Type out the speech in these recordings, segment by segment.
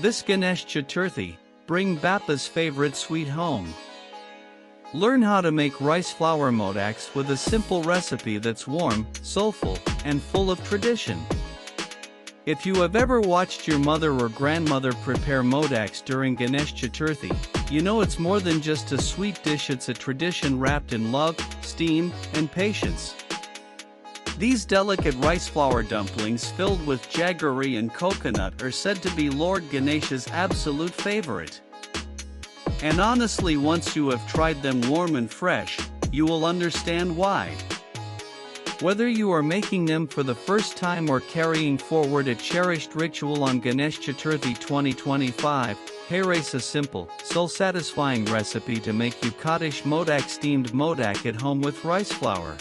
This Ganesh Chaturthi, bring Bappa's favorite sweet home. Learn how to make rice flour modaks with a simple recipe that's warm, soulful, and full of tradition. If you have ever watched your mother or grandmother prepare modaks during Ganesh Chaturthi, you know it's more than just a sweet dish, it's a tradition wrapped in love, steam, and patience. These delicate rice flour dumplings filled with jaggery and coconut are said to be Lord Ganesh's absolute favorite. And honestly, once you have tried them warm and fresh, you will understand why. Whether you are making them for the first time or carrying forward a cherished ritual on Ganesh Chaturthi 2025, here's a simple, soul-satisfying recipe to make you Kaddish modak steamed modak at home with rice flour.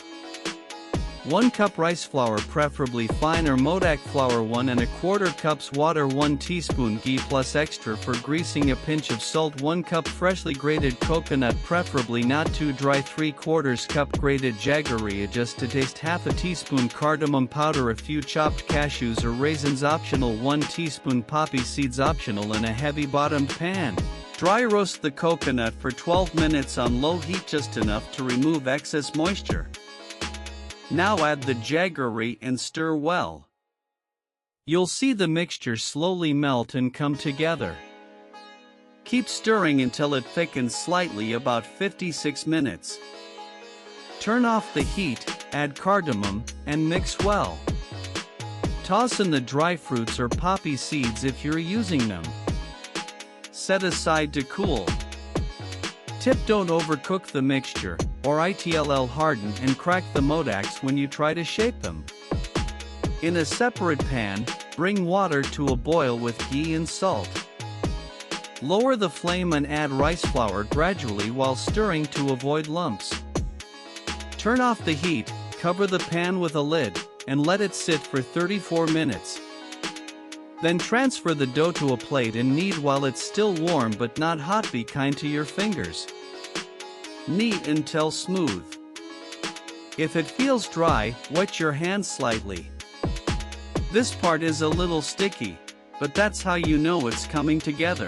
1 cup rice flour, preferably fine, or modak flour 1¼ cups water, 1 teaspoon ghee plus extra for greasing, a pinch of salt, 1 cup freshly grated coconut, preferably not too dry, 3/4 cup grated jaggery, adjust to taste, half a teaspoon cardamom powder, a few chopped cashews or raisins optional, 1 teaspoon poppy seeds optional. In a heavy bottomed pan, dry roast the coconut for 12 minutes on low heat, just enough to remove excess moisture. Now add the jaggery and stir well. You'll see the mixture slowly melt and come together. Keep stirring until it thickens slightly, about 56 minutes. Turn off the heat, add cardamom, and mix well. Toss in the dry fruits or poppy seeds if you're using them. Set aside to cool. Tip: don't overcook the mixture, or it'll harden and crack the modaks when you try to shape them. In a separate pan, bring water to a boil with ghee and salt. Lower the flame and add rice flour gradually while stirring to avoid lumps. Turn off the heat, cover the pan with a lid, and let it sit for 34 minutes. Then transfer the dough to a plate and knead while it's still warm but not hot. Be kind to your fingers. Knead until smooth. If it feels dry, wet your hands slightly. This part is a little sticky, but that's how you know it's coming together.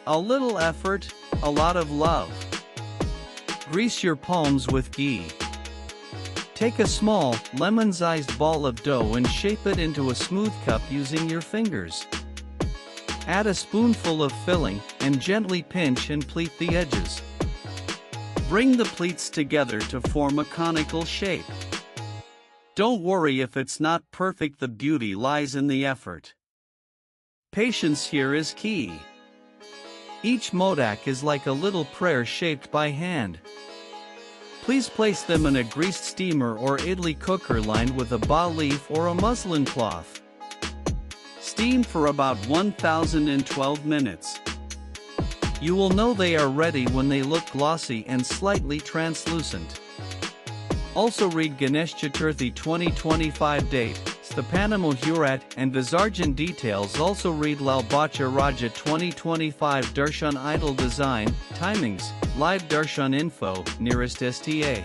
A little effort, a lot of love. Grease your palms with ghee. Take a small, lemon-sized ball of dough and shape it into a smooth cup using your fingers. Add a spoonful of filling, and gently pinch and pleat the edges. Bring the pleats together to form a conical shape. Don't worry if it's not perfect, the beauty lies in the effort. Patience here is key. Each modak is like a little prayer shaped by hand. Please place them in a greased steamer or idli cooker lined with a bas leaf or a muslin cloth. Steam for about 1012 minutes. You will know they are ready when they look glossy and slightly translucent. Also read Ganesh Chaturthi 2025 date, Sthapanam Muhurat, and Visarjan details. Also read Lal Bacha Raja 2025 Darshan idol design, timings, live Darshan info, nearest STA.